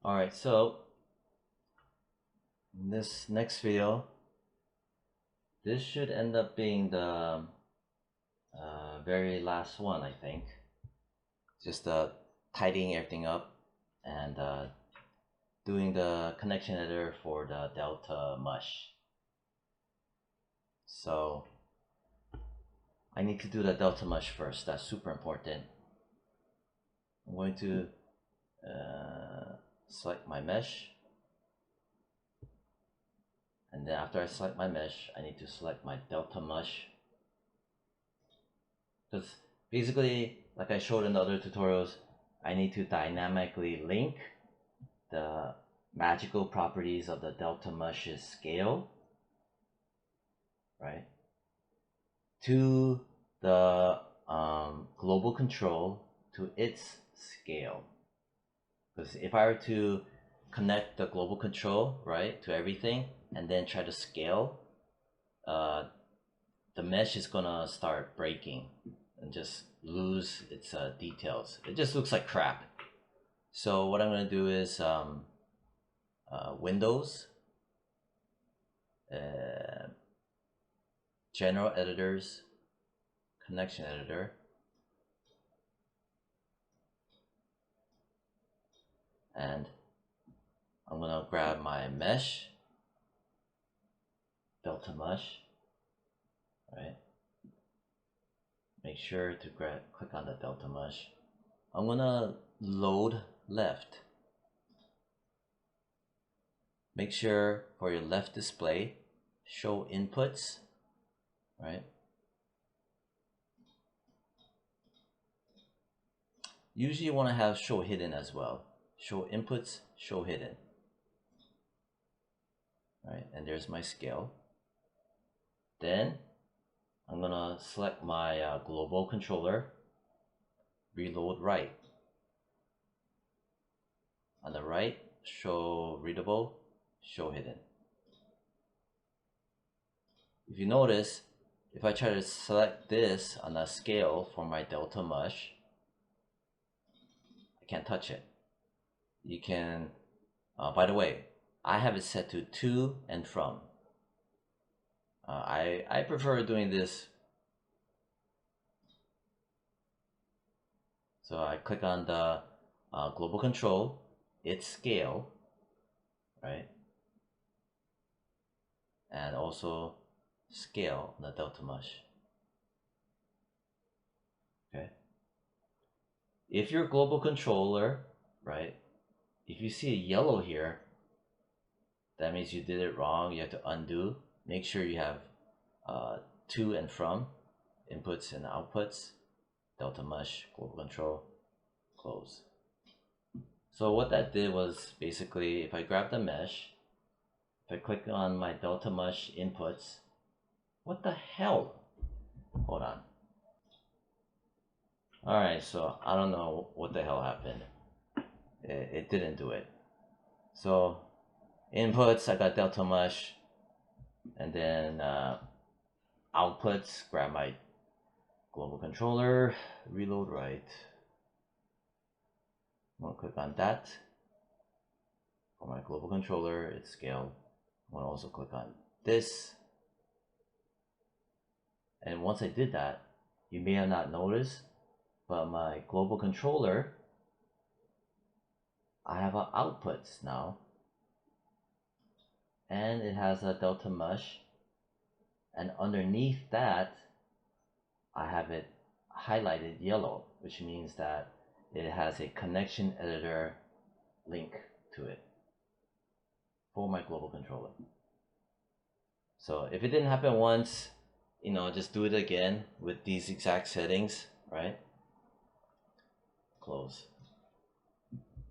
Alright, so in this next video, this should end up being the very last one, I think. Just tidying everything up and doing the connection editor for the Delta Mush. So I need to do the Delta Mush first. That's super important. I'm going to select my mesh, and then after I select my mesh, I need to select my Delta Mush, because basically, like I showed in the other tutorials, I need to dynamically link the magical properties of the Delta Mush's scale, right, to the global control to its scale. Because if I were to connect the global control, right, to everything and then try to scale, the mesh is gonna start breaking and just lose its details. It just looks like crap. So what I'm gonna do is Windows, General Editors, Connection Editor, and I'm gonna grab my mesh, Delta Mush, right? Make sure to click on the Delta Mush. I'm gonna load left. Make sure for your left display, show inputs, right? Usually you want to have show hidden as well. Show inputs, show hidden. Right, and there's my scale. Then I'm gonna select my global controller, reload right. On the right, show readable, show hidden. If you notice, if I try to select this on a scale for my Delta Mush, I can't touch it. You can, by the way, I have it set to and from. I prefer doing this. So I click on the global control, its scale, right? And also scale the Delta Mush. Okay. If your global controller, right, if you see a yellow here, that means you did it wrong. You have to undo. Make sure you have to and from, inputs and outputs, Delta Mush, global control, close. So what that did was basically, if I grab the mesh, if I click on my Delta Mush inputs, what the hell? Hold on. Alright, so I don't know what the hell happened. It didn't do it. So inputs, I got Delta Mush, and then outputs, grab my global controller, reload right. I'm gonna click on that for my global controller, its scale. I'm gonna also click on this. And once I did that, you may have not noticed, but my global controller, I have outputs now, and it has a Delta Mush, and underneath that I have it highlighted yellow, which means that it has a connection editor link to it for my global controller. So if it didn't happen once, you know, just do it again with these exact settings, right? Close.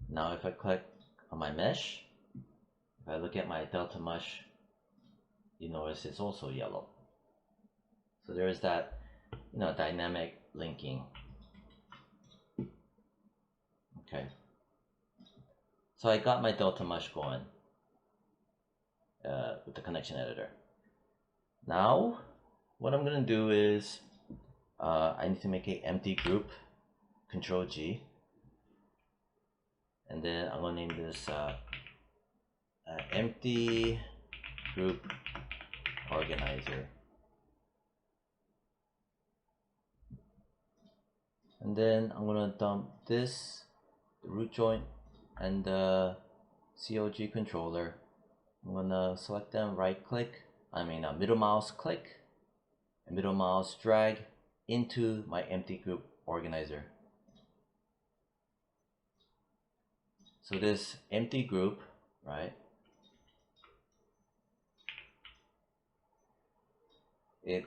Now if I click on my mesh, if I look at my Delta Mush, you notice it's also yellow. So there is that, you know, dynamic linking. Okay. So I got my Delta Mush going with the connection editor. Now, what I'm gonna do is I need to make an empty group, Control G, and then I'm gonna name this empty group organizer. And then I'm gonna dump this, the root joint, and the COG controller. I'm gonna select them, right click, middle mouse click, and middle mouse drag into my empty group organizer. So this empty group, right, it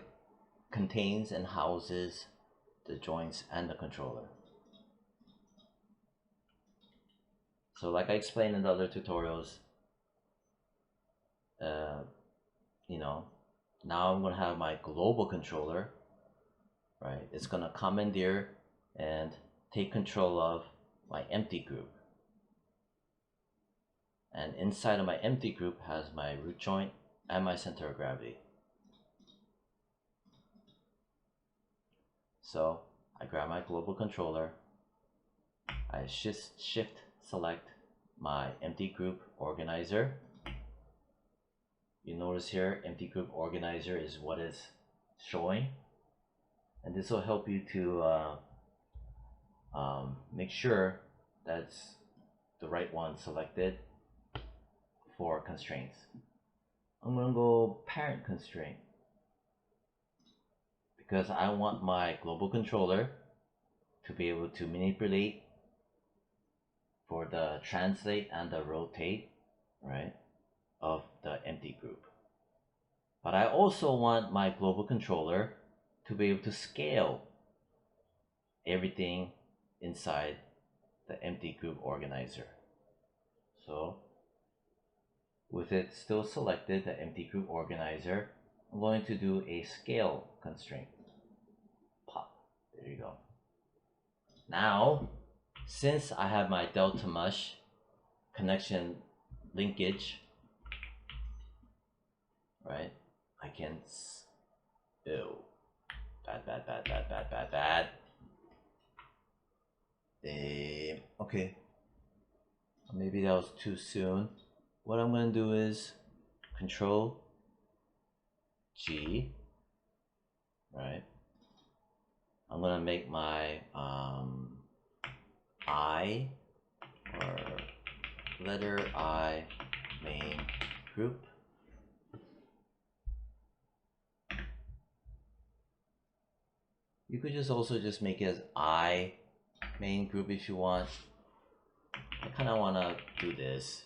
contains and houses the joints and the controller. So like I explained in the other tutorials, now I'm gonna have my global controller, right? It's gonna commandeer and take control of my empty group. And inside of my empty group has my root joint and my center of gravity. So I grab my global controller, I shift select my empty group organizer. You notice here, empty group organizer is what is showing, and this will help you to make sure that's the right one selected for constraints. I'm gonna go parent constraint because I want my global controller to be able to manipulate for the translate and the rotate, right, of the empty group. But I also want my global controller to be able to scale everything inside the empty group organizer. So with it still selected, the empty group organizer, I'm going to do a scale constraint. Pop. There you go. Now, since I have my delta mush connection linkage, right, I can, ew, bad. Okay, maybe that was too soon. What I'm gonna do is Control G, right? I'm gonna make my I, or letter I main group. You could just also just make it as I main group if you want. I kind of want to do this.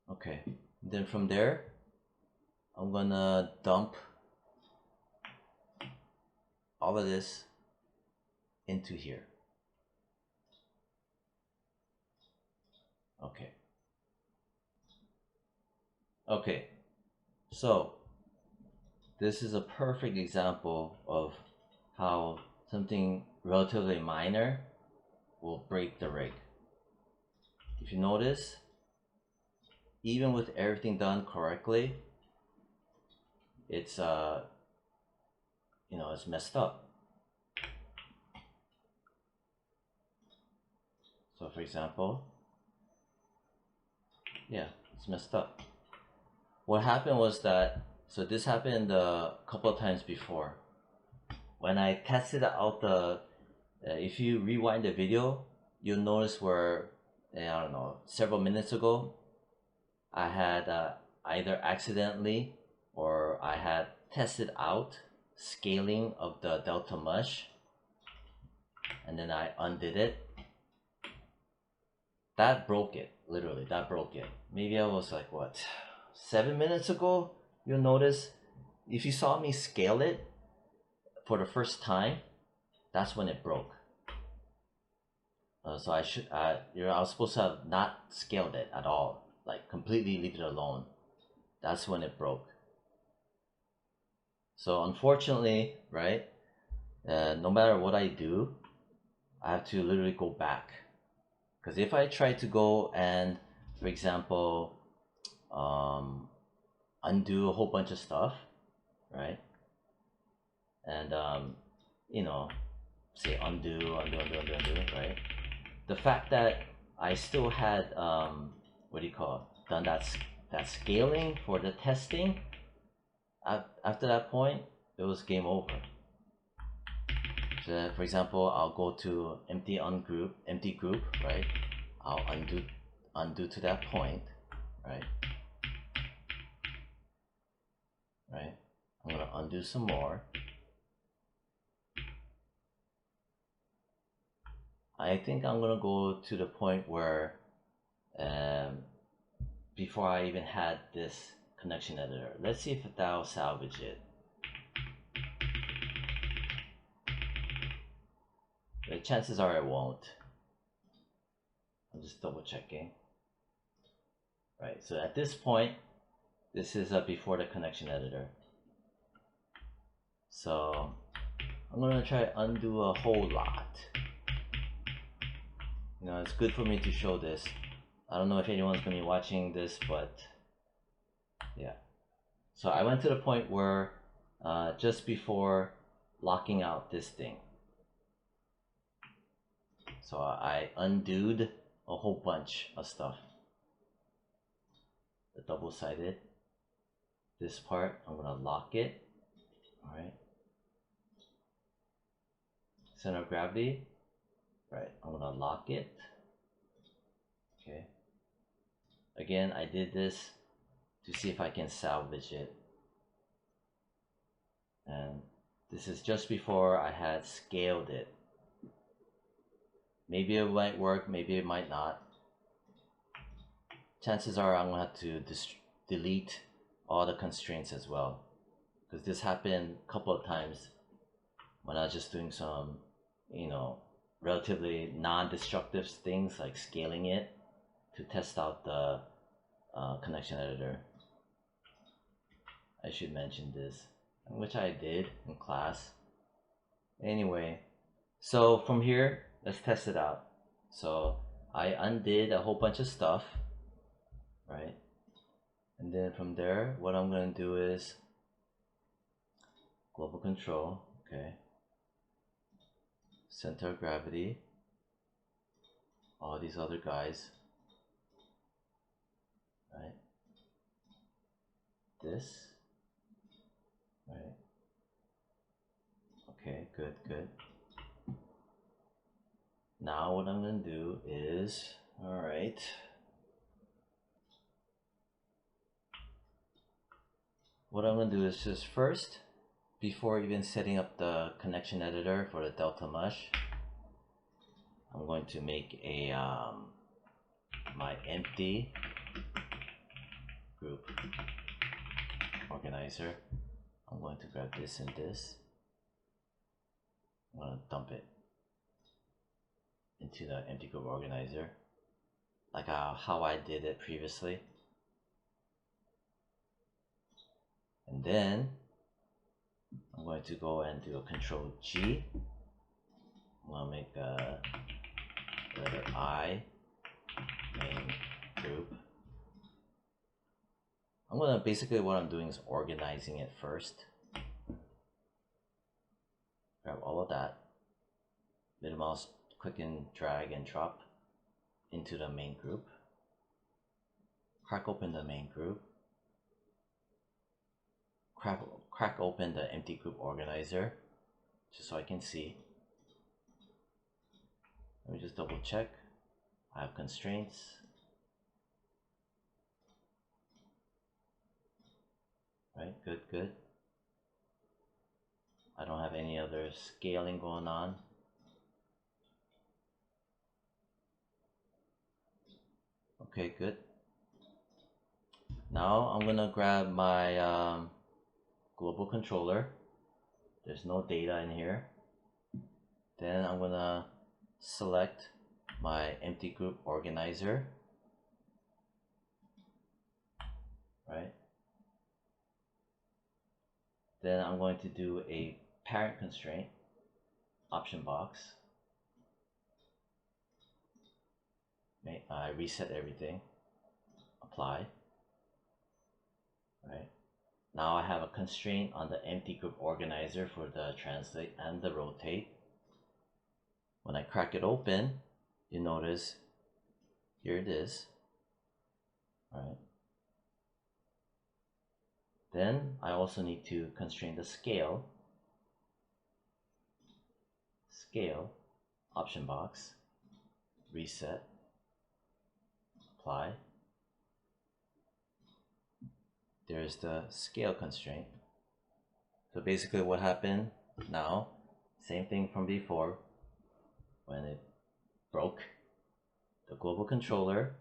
Okay, then from there, I'm gonna dump all of this into here. Okay, so this is a perfect example of how something relatively minor will break the rig. If you notice, even with everything done correctly, it's it's messed up. So for example, yeah, it's messed up. What happened was that, so this happened a couple of times before. When I tested out the, if you rewind the video, you'll notice where, I don't know, several minutes ago, I had either accidentally or I had tested out scaling of the delta mush, and then I undid it. That broke it, literally, that broke it. Maybe I was like, what, 7 minutes ago? You'll notice, if you saw me scale it for the first time, that's when it broke. So I was supposed to have not scaled it at all, like completely leave it alone. That's when it broke. So unfortunately, right, no matter what I do, I have to literally go back. Because if I try to go and, for example, undo a whole bunch of stuff, right, and say undo, right? The fact that I still had what do you call it, done that scaling for the testing, after that point it was game over. So for example, I'll go to empty group, right? I'll undo to that point, right? I'm gonna undo some more. I think I'm gonna go to the point where before I even had this connection editor. Let's see if that'll salvage it. The chances are it won't. I'm just double checking. Right, so at this point, this is before the connection editor. So I'm gonna try to undo a whole lot. You know, it's good for me to show this. I don't know if anyone's gonna be watching this, but yeah. So I went to the point where just before locking out this thing. So I undoed a whole bunch of stuff. The double-sided. This part, I'm gonna lock it. Alright. Center of gravity. Right, I'm gonna lock it. Okay. Again, I did this to see if I can salvage it. And this is just before I had scaled it. Maybe it might work, maybe it might not. Chances are I'm gonna have to delete all the constraints as well, because this happened a couple of times when I was just doing some, you know, relatively non-destructive things like scaling it to test out the connection editor. I should mention this, which I did in class. Anyway, so from here, let's test it out. So I undid a whole bunch of stuff, right? And then from there, what I'm going to do is global control, okay, center of gravity, all these other guys, right? This, right? Okay, good, good. Now what I'm going to do is, all right, what I'm going to do is just first, before even setting up the connection editor for the Delta Mush, I'm going to make a my empty group organizer. I'm going to grab this and this. I'm going to dump it into the empty group organizer, like how I did it previously. And then I'm going to go and do a Control G. I'm going to make a letter I, main group. I'm going to, basically what I'm doing is organizing it first. Grab all of that, middle mouse, click and drag and drop into the main group. Crack open the main group. Crack open the empty group organizer, just so I can see. Let me just double check. I have constraints. Right, good, good. I don't have any other scaling going on. Okay, good. Now I'm gonna grab my global controller. There's no data in here. Then I'm gonna select my empty group organizer, right? Then I'm going to do a parent constraint option box. I reset everything, apply, right? Now I have a constraint on the empty group organizer for the translate and the rotate. When I crack it open, you notice here it is, right? Then I also need to constrain the scale, option box, reset, apply. There's the scale constraint. So basically what happened now, same thing from before, when it broke, the global controller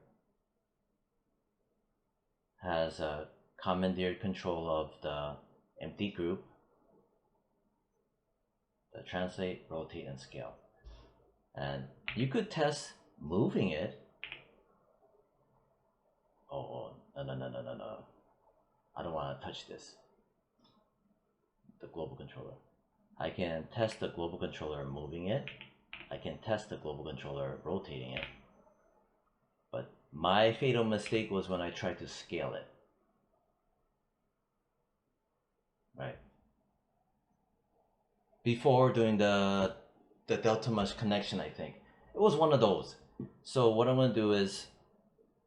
has a commandeered control of the empty group, the translate, rotate, and scale. And you could test moving it. Oh, no. I don't want to touch this. The global controller. I can test the global controller moving it. I can test the global controller rotating it. But my fatal mistake was when I tried to scale it. Right. Before doing the Delta Mush connection, I think. It was one of those. So what I'm going to do is,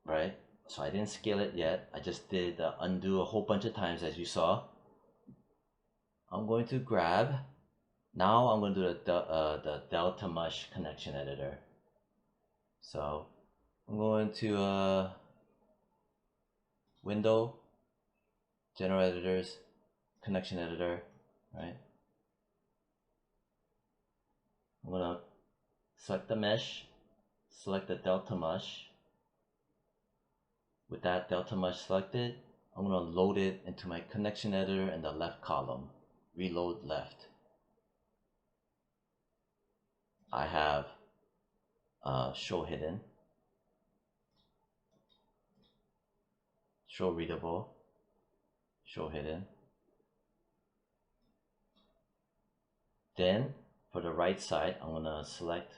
right, so I didn't scale it yet. I just did undo a whole bunch of times, as you saw. I'm going to grab, now I'm going to do the Delta Mush connection editor. So I'm going to Window, General Editors, Connection Editor, right? I'm going to select the mesh, select the Delta Mush. With that Delta Mush selected, I'm going to load it into my connection editor in the left column. Reload left. I have show hidden, show readable, show hidden. Then for the right side, I'm going to select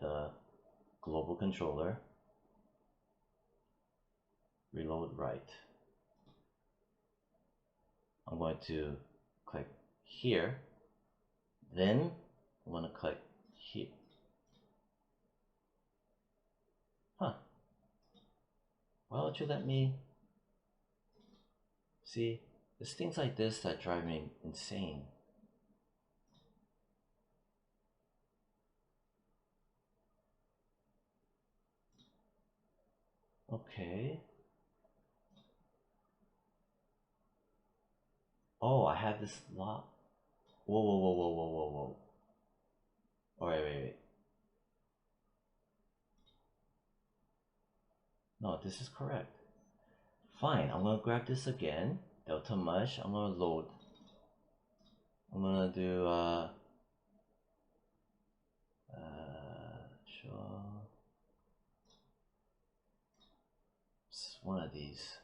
the global controller, reload right. I'm going to click here, then I'm going to click here. Huh. Why don't you let me see? It's things like this that drive me insane. Okay. Oh, I have this lock. Whoa. Oh, wait. No, this is correct. Fine, I'm gonna grab this again. Delta Mush, I'm gonna load. I'm gonna do show. It's one of these.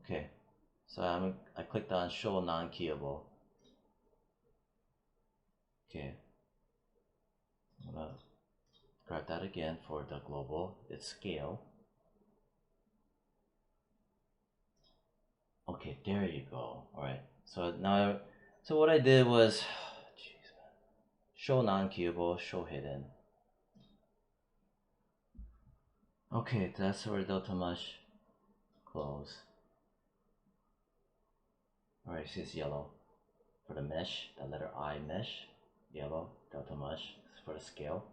Okay, so I clicked on show non-keyable. Okay, I'm gonna grab that again for the global. It's scale. Okay, there you go. All right. So now, so what I did was, geez, show non-keyable, show hidden. Okay, that's where Delta Mush close. All right, see it's yellow for the mesh. The letter I mesh, yellow. Delta Mush for the scale.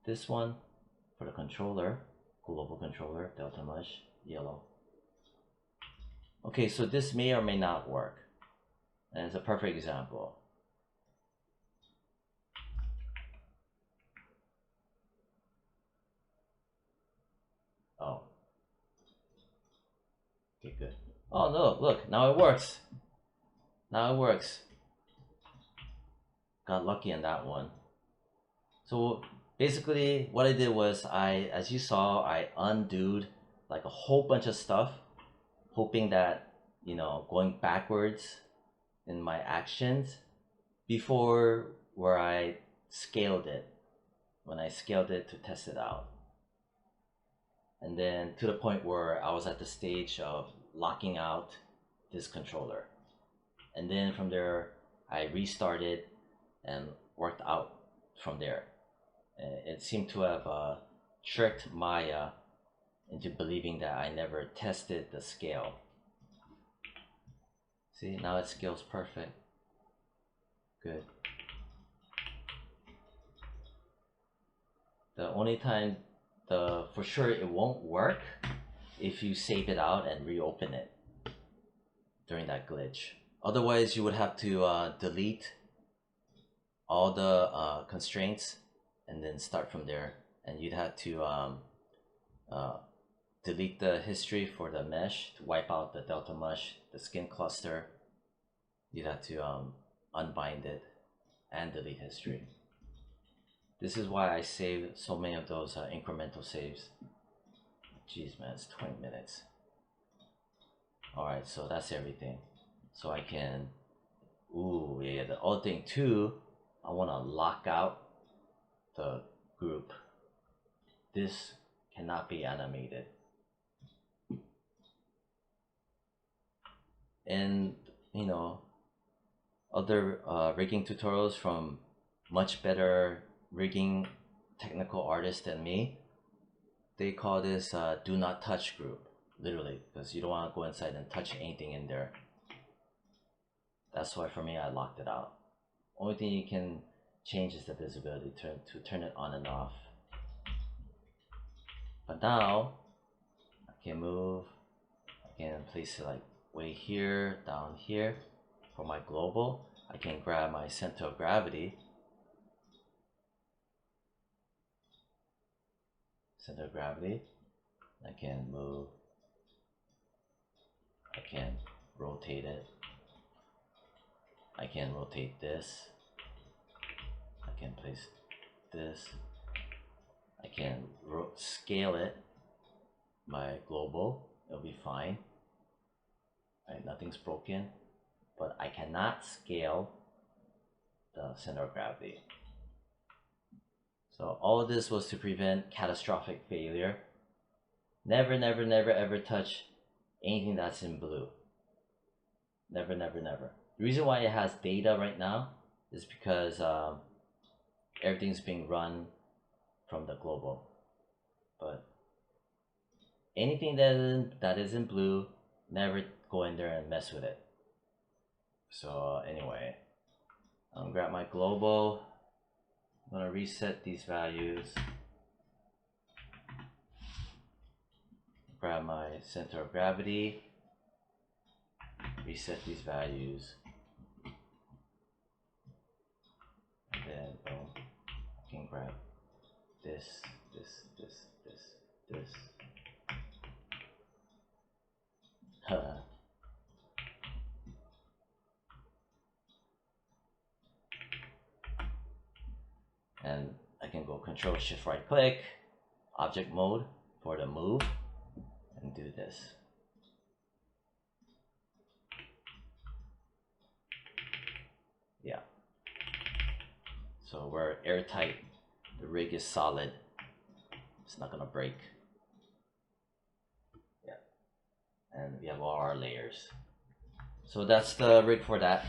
This one for the controller, global controller, Delta Mush, yellow. Okay, so this may or may not work, and it's a perfect example. Oh. Okay, good. Oh no, look, now it works. Now it works. Got lucky on that one. So basically what I did was as you saw, I undoed like a whole bunch of stuff, hoping that, you know, going backwards in my actions before where I scaled it, when I scaled it to test it out. And then to the point where I was at the stage of locking out this controller. And then from there, I restarted and worked out from there. It seemed to have tricked Maya into believing that I never tested the scale. See, now it scales perfect. Good. The only time for sure it won't work if you save it out and reopen it during that glitch. Otherwise, you would have to delete all the constraints and then start from there. And you'd have to delete the history for the mesh to wipe out the delta mush, the skin cluster. You'd have to unbind it and delete history. This is why I save so many of those incremental saves. Jeez, man, it's 20 minutes. Alright, so that's everything. So I can, ooh, yeah, the other thing too, I want to lock out the group. This cannot be animated. And, you know, other rigging tutorials from much better rigging technical artists than me, they call this do not touch group, literally, because you don't want to go inside and touch anything in there. That's why for me I locked it out. Only thing you can change is the visibility to turn it on and off. But now I can move, I can place it like way here, down here. For my global, I can grab my center of gravity. Center of gravity. I can move. I can rotate it. I can rotate this. I can place this. I can scale it. My global, it'll be fine. Right, nothing's broken. But I cannot scale the center of gravity. So all of this was to prevent catastrophic failure. Never, never, never, ever touch anything that's in blue. Never, never, never. The reason why it has data right now is because everything's being run from the global. But anything that is in blue, never go in there and mess with it. So anyway, I'm gonna grab my global. I'm gonna reset these values. Grab my center of gravity. Reset these values. And then boom, I can grab this. And I can go Control Shift right click, object mode for the move, and do this. Yeah. So we're airtight. The rig is solid. It's not gonna break. Yeah. And we have all our layers. So that's the rig for that.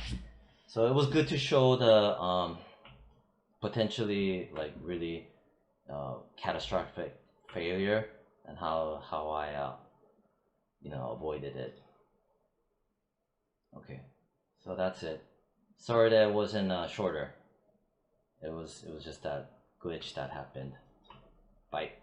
So it was good to show the potentially like really catastrophic failure and how I avoided it. Okay, so that's it. Sorry that it wasn't shorter. It was just that glitch that happened. Bye.